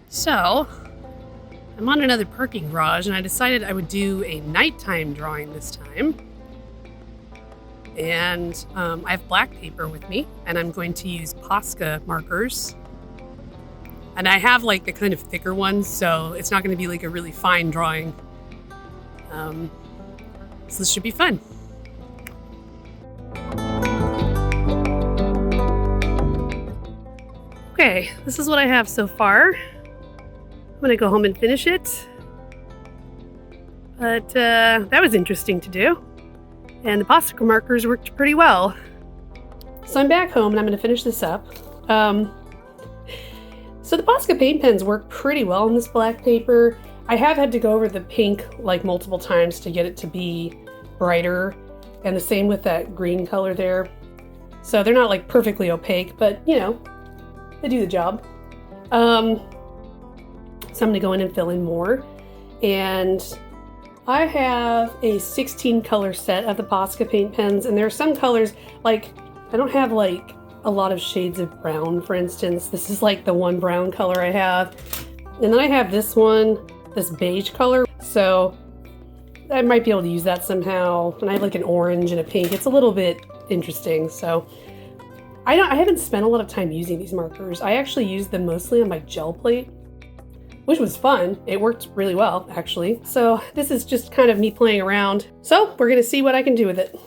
So, I'm on another parking garage, and I decided I would do a nighttime drawing this time. And I have black paper with me, and I'm going to use Posca markers. And I have like the kind of thicker ones, so it's not going to be like a really fine drawing. So this should be fun. Okay, this is what I have so far. I'm gonna go home and finish it. But that was interesting to do. And the Posca markers worked pretty well. So I'm back home and I'm gonna finish this up. So the Posca paint pens work pretty well on this black paper. I have had to go over the pink like multiple times to get it to be brighter. And the same with that green color there. So they're not like perfectly opaque, but you know, they do the job. So I'm gonna go in and fill in more. And I have a 16 color set of the Posca paint pens, and there are some colors, like, I don't have like a lot of shades of brown, for instance. This is like the one brown color I have. And then I have this one, this beige color. So I might be able to use that somehow. And I have like an orange and a pink. It's a little bit interesting. So I haven't spent a lot of time using these markers. I actually used them mostly on my gel plate, which was fun. It worked really well, actually. So this is just kind of me playing around. So we're gonna see what I can do with it.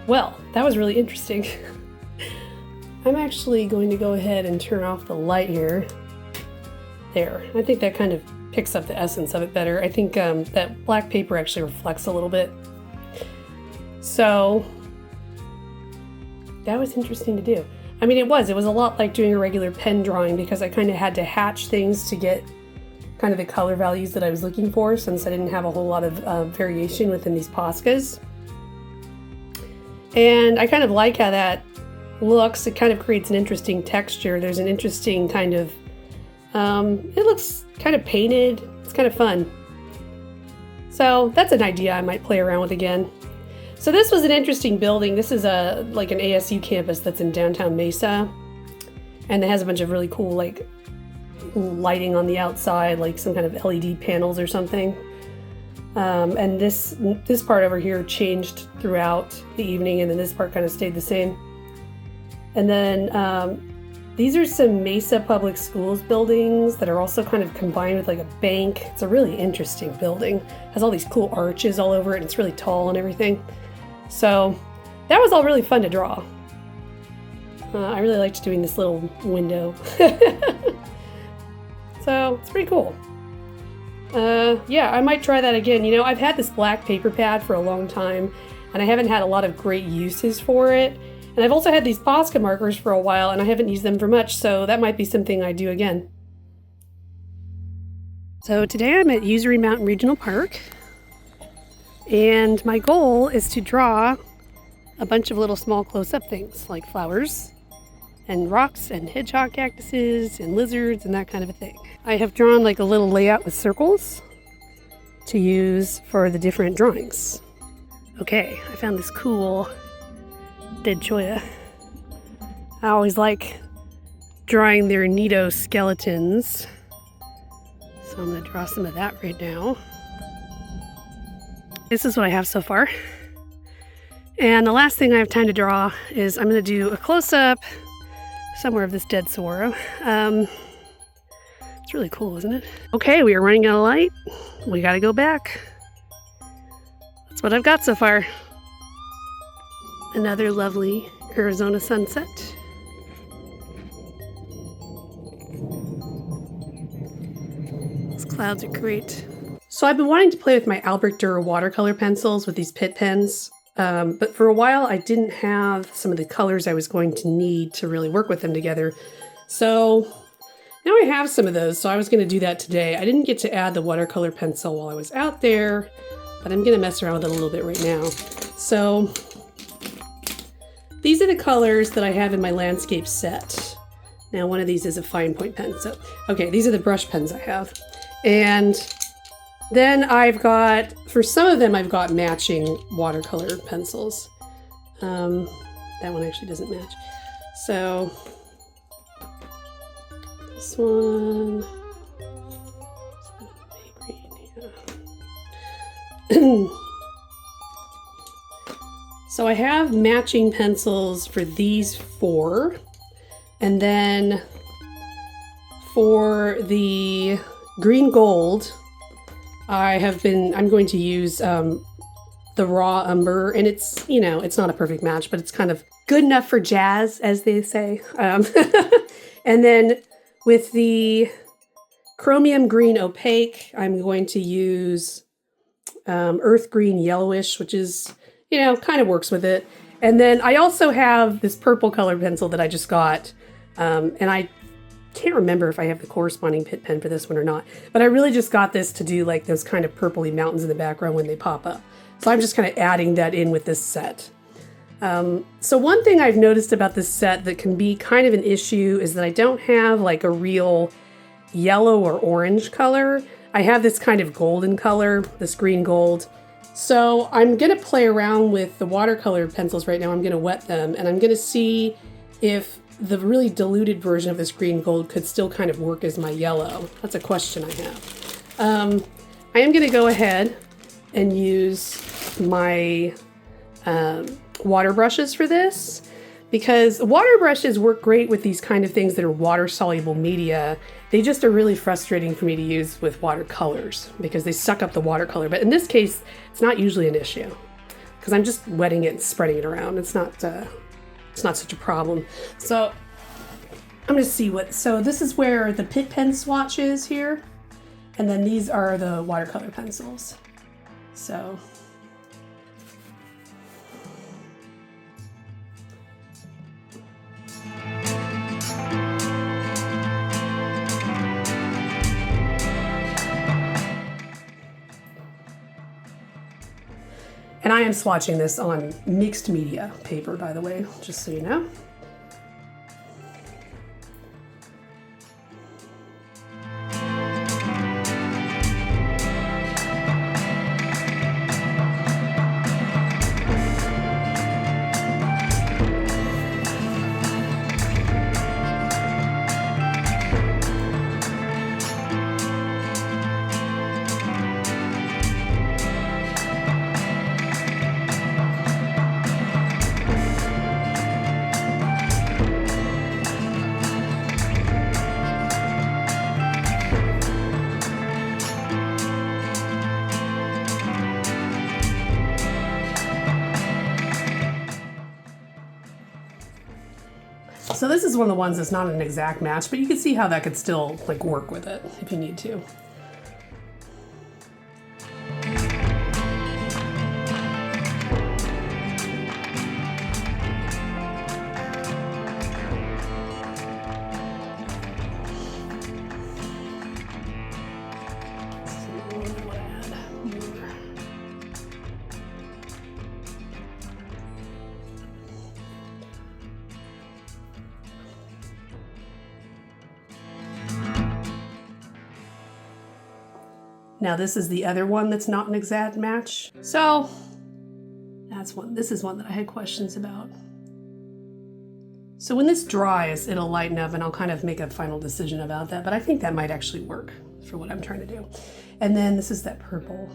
Well, that was really interesting. I'm actually going to go ahead and turn off the light here. There. I think that kind of picks up the essence of it better. I think that black paper actually reflects a little bit. So that was interesting to do. I mean, it was a lot like doing a regular pen drawing, because I kind of had to hatch things to get kind of the color values that I was looking for, since I didn't have a whole lot of variation within these Poscas. And I kind of like how that looks. It kind of creates an interesting texture. There's an interesting kind of, it looks kind of painted. It's kind of fun. So that's an idea I might play around with again. So this was an interesting building. This is like an ASU campus that's in downtown Mesa. And it has a bunch of really cool like lighting on the outside, like some kind of LED panels or something. And this part over here changed throughout the evening, and then this part kind of stayed the same. And then these are some Mesa Public Schools buildings that are also kind of combined with like a bank. It's a really interesting building. It has all these cool arches all over it, and it's really tall and everything. So that was all really fun to draw. I really liked doing this little window. So it's pretty cool. Yeah, I might try that again. You know, I've had this black paper pad for a long time, and I haven't had a lot of great uses for it. And I've also had these Posca markers for a while, and I haven't used them for much, so that might be something I do again. So today I'm at Usery Mountain Regional Park, and my goal is to draw a bunch of little small close-up things, like flowers, and rocks, and hedgehog cactuses, and lizards, and that kind of a thing. I have drawn like a little layout with circles to use for the different drawings. Okay, I found this cool dead cholla. I always like drawing their nido skeletons, so I'm going to draw some of that right now. This is what I have so far. And the last thing I have time to draw is I'm going to do a close-up somewhere of this dead saguaro. It's really cool, isn't it? Okay, we are running out of light. We got to go back. That's what I've got so far. Another lovely Arizona sunset. Those clouds are great. So I've been wanting to play with my Albrecht Durer watercolor pencils with these Pitt pens, but for a while I didn't have some of the colors I was going to need to really work with them together. So now I have some of those, so I was going to do that today. I didn't get to add the watercolor pencil while I was out there, but I'm going to mess around with it a little bit right now. So these are the colors that I have in my landscape set. Now one of these is a fine point pen. So, okay, these are the brush pens I have. And then I've got, for some of them, I've got matching watercolor pencils. That one actually doesn't match. So this one, yeah. So I have matching pencils for these four, and then for the green gold, I'm going to use the raw umber, and it's, you know, it's not a perfect match, but it's kind of good enough for jazz, as they say. And then with the chromium green opaque, I'm going to use earth green yellowish, which is, you know, kind of works with it. And then I also have this purple color pencil that I just got, and I can't remember if I have the corresponding Pitt pen for this one or not, but I really just got this to do like those kind of purpley mountains in the background when they pop up. So I'm just kind of adding that in with this set. So one thing I've noticed about this set that can be kind of an issue is that I don't have like a real yellow or orange color. I have this kind of golden color, this green gold. So I'm going to play around with the watercolor pencils right now. I'm going to wet them, and I'm going to see if the really diluted version of this green gold could still kind of work as my yellow. That's a question I have. I am going to go ahead and use my water brushes for this, because water brushes work great with these kind of things that are water-soluble media. They just are really frustrating for me to use with watercolors because they suck up the watercolor. But in this case, it's not usually an issue because I'm just wetting it and spreading it around. It's not such a problem. So I'm going to see what, so this is where the Pitt pen swatch is here. And then these are the watercolor pencils. So and I am swatching this on mixed media paper, by the way, just so you know. So this is one of the ones that's not an exact match, but you can see how that could still like work with it if you need to. Now this is the other one that's not an exact match. So that's one. This is one that I had questions about. So when this dries, it'll lighten up and I'll kind of make a final decision about that, but I think that might actually work for what I'm trying to do. And then this is that purple.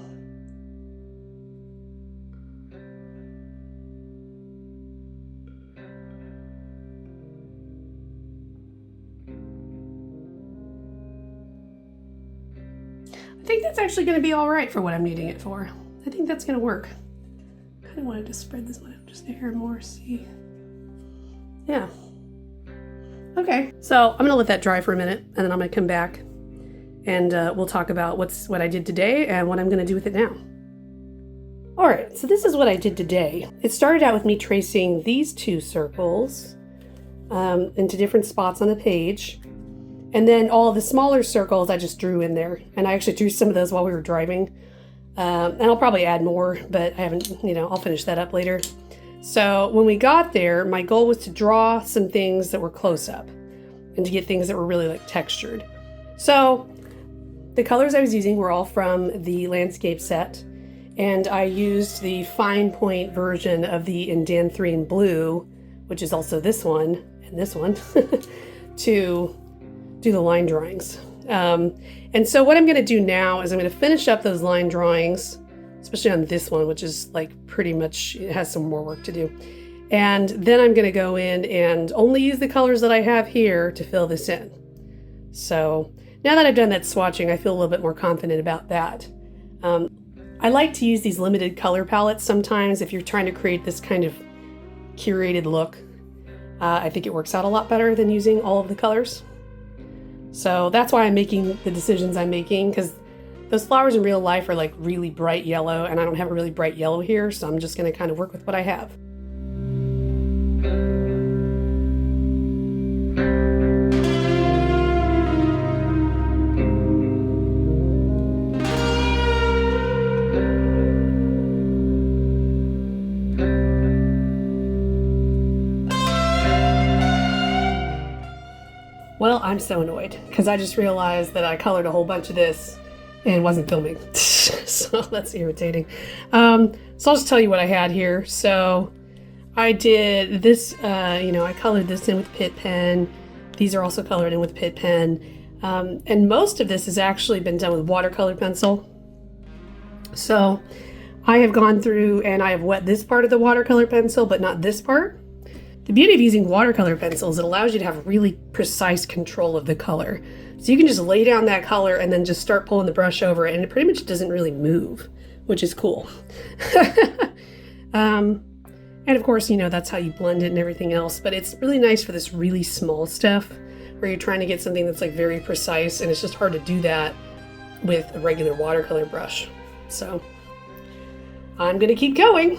I think that's actually going to be all right for what I'm needing it for. I think that's going to work. I kind of wanted to spread this one out just a hair more, see. Yeah. Okay, so I'm going to let that dry for a minute, and then I'm going to come back, and we'll talk about what I did today and what I'm going to do with it now. All right, so this is what I did today. It started out with me tracing these two circles into different spots on the page. And then all the smaller circles I just drew in there. And I actually drew some of those while we were driving. And I'll probably add more, but I haven't, I'll finish that up later. So when we got there, my goal was to draw some things that were close up and to get things that were really like textured. So the colors I was using were all from the landscape set. And I used the fine point version of the Indanthrene blue, which is also this one and this one, to do the line drawings. And so what I'm going to do now is I'm going to finish up those line drawings, especially on this one, which is like pretty much, it has some more work to do. And then I'm going to go in and only use the colors that I have here to fill this in. So now that I've done that swatching, I feel a little bit more confident about that. I like to use these limited color palettes sometimes if you're trying to create this kind of curated look. I think it works out a lot better than using all of the colors. So that's why I'm making the decisions I'm making, because those flowers in real life are like really bright yellow, and I don't have a really bright yellow here, so I'm just going to kind of work with what I have. Well, I'm so annoyed because I just realized that I colored a whole bunch of this and wasn't filming. So that's irritating. So I'll just tell you what I had here. So I did this, I colored this in with Pitt pen. These are also colored in with Pitt pen. And most of this has actually been done with watercolor pencil. So I have gone through and I have wet this part of the watercolor pencil, but not this part. The beauty of using watercolor pencils, it allows you to have really precise control of the color. So you can just lay down that color and then just start pulling the brush over it, and it pretty much doesn't really move, which is cool. And of course, that's how you blend it and everything else, but it's really nice for this really small stuff where you're trying to get something that's like very precise, and it's just hard to do that with a regular watercolor brush. So I'm gonna keep going.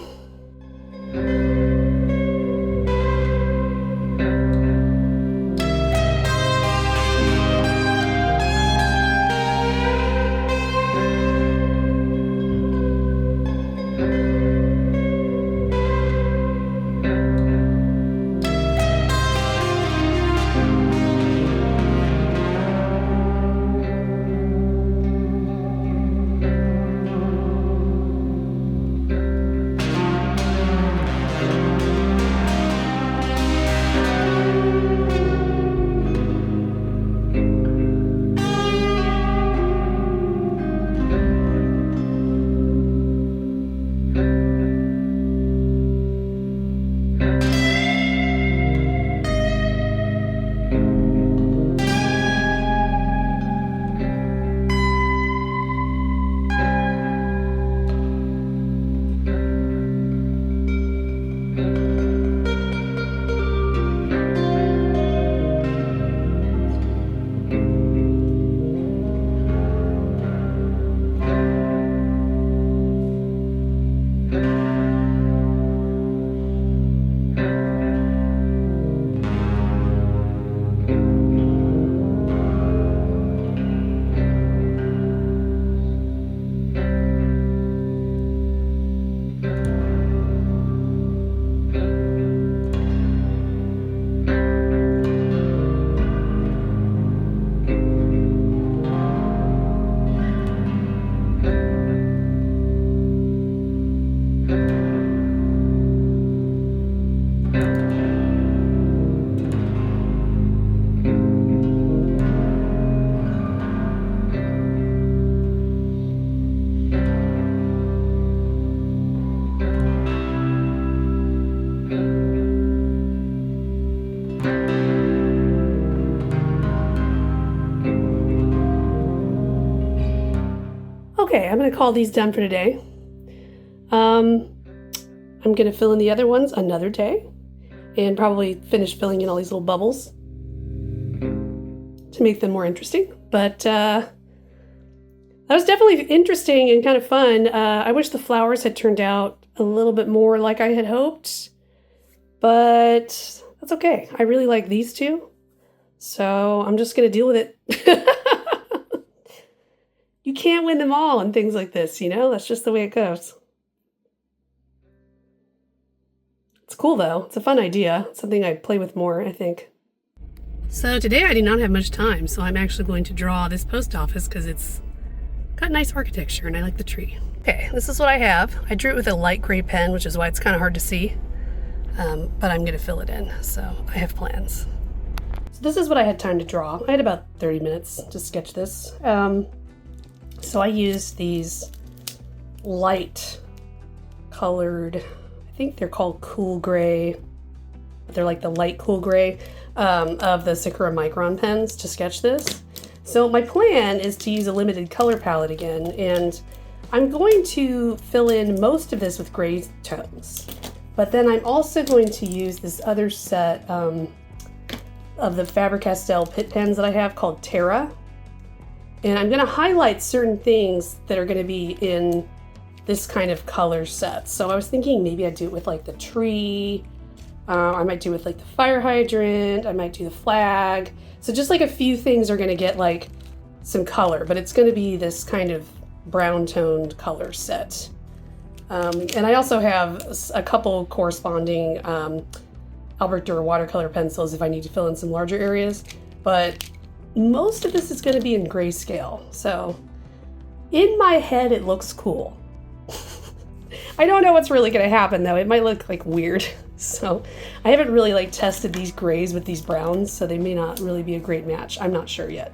Okay, I'm going to call these done for today. I'm going to fill in the other ones another day and probably finish filling in all these little bubbles to make them more interesting. But that was definitely interesting and kind of fun. I wish the flowers had turned out a little bit more like I had hoped, but that's okay. I really like these two, so I'm just going to deal with it. You can't win them all and things like this, you know? That's just the way it goes. It's cool, though. It's a fun idea. It's something I'd play with more, I think. So today I do not have much time, so I'm actually going to draw this post office because it's got nice architecture and I like the tree. Okay, this is what I have. I drew it with a light gray pen, which is why it's kind of hard to see, but I'm going to fill it in, so I have plans. So this is what I had time to draw. I had about 30 minutes to sketch this. So I used these light colored, I think they're called cool gray, but they're like the light cool gray of the Sakura Micron pens to sketch this. So my plan is to use a limited color palette again, and I'm going to fill in most of this with gray tones. But then I'm also going to use this other set of the Faber Castell Pitt pens that I have called Terra. And I'm going to highlight certain things that are going to be in this kind of color set. So I was thinking maybe I'd do it with like the tree. I might do it with like the fire hydrant. I might do the flag. So just like a few things are going to get like some color, but it's going to be this kind of brown toned color set. And I also have a couple corresponding Albrecht Durer watercolor pencils if I need to fill in some larger areas. But most of this is going to be in grayscale, so in my head it looks cool. I don't know what's really going to happen though. It might look like weird, so I haven't really like tested these grays with these browns, so they may not really be a great match. I'm not sure yet.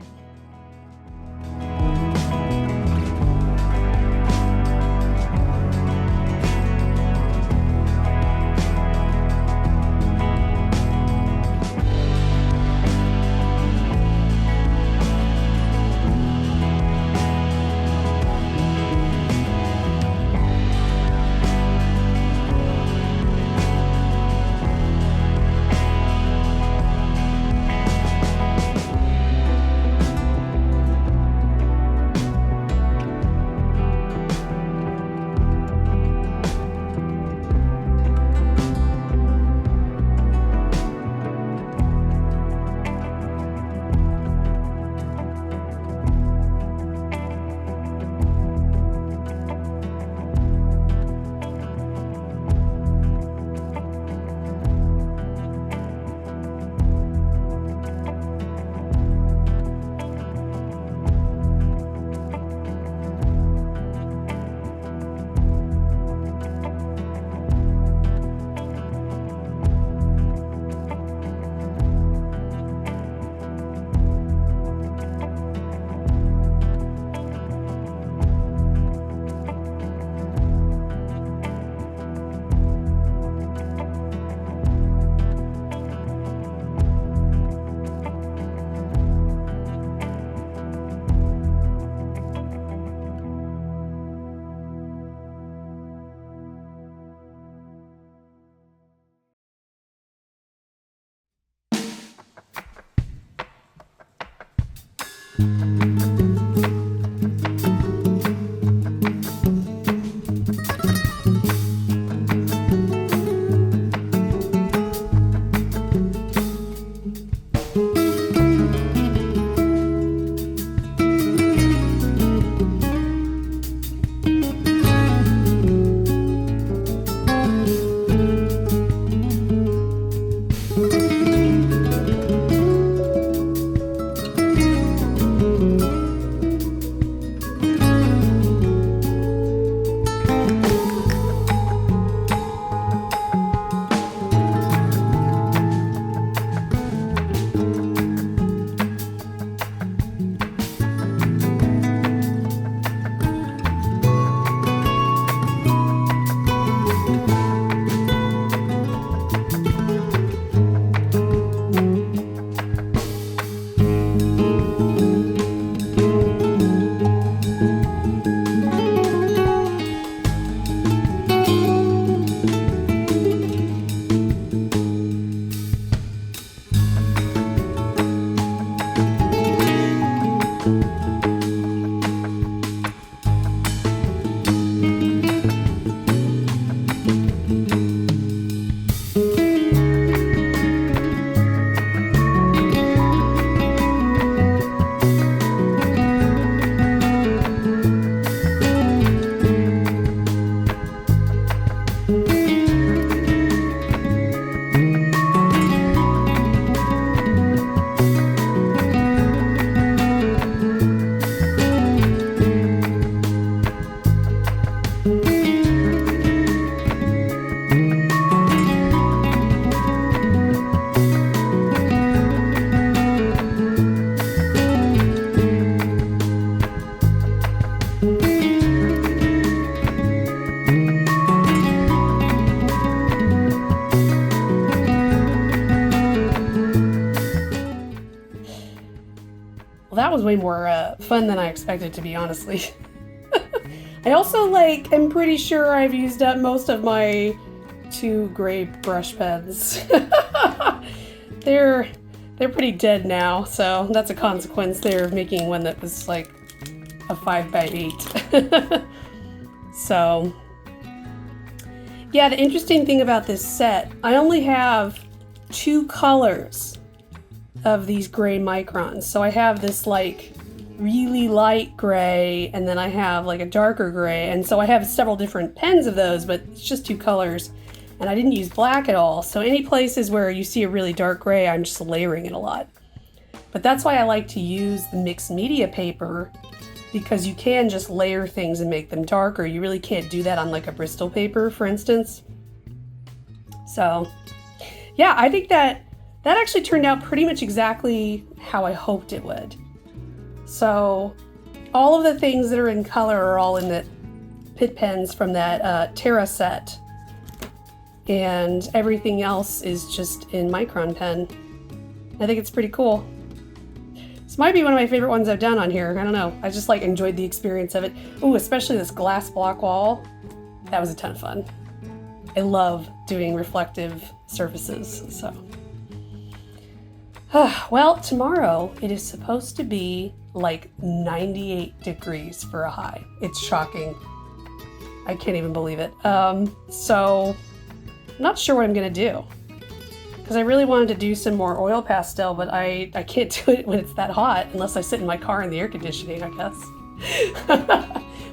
Well, that was way more fun than I expected, to be honestly. I also, like, am pretty sure I've used up most of my 2 gray brush pens. They're pretty dead now, so that's a consequence there of making one that was like a 5x8. So, yeah, the interesting thing about this set, I only have 2 colors of these gray microns. So I have this like really light gray, and then I have like a darker gray, and so I have several different pens of those, but it's just 2 colors, and I didn't use black at all. So any places where you see a really dark gray, I'm just layering it a lot. But that's why I like to use the mixed media paper, because you can just layer things and make them darker. You really can't do that on like a Bristol paper, for instance. So yeah, I think that actually turned out pretty much exactly how I hoped it would. So all of the things that are in color are all in the Pitt pens from that Terra set. And everything else is just in Micron pen. I think it's pretty cool. This might be one of my favorite ones I've done on here. I don't know. I just like enjoyed the experience of it. Ooh, especially this glass block wall. That was a ton of fun. I love doing reflective surfaces, so. Well, tomorrow it is supposed to be like 98 degrees for a high. It's shocking. I can't even believe it. So I'm not sure what I'm gonna do, because I really wanted to do some more oil pastel, but I can't do it when it's that hot unless I sit in my car in the air conditioning, I guess.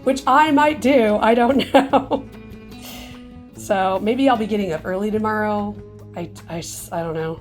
Which I might do, I don't know. So maybe I'll be getting up early tomorrow. I don't know.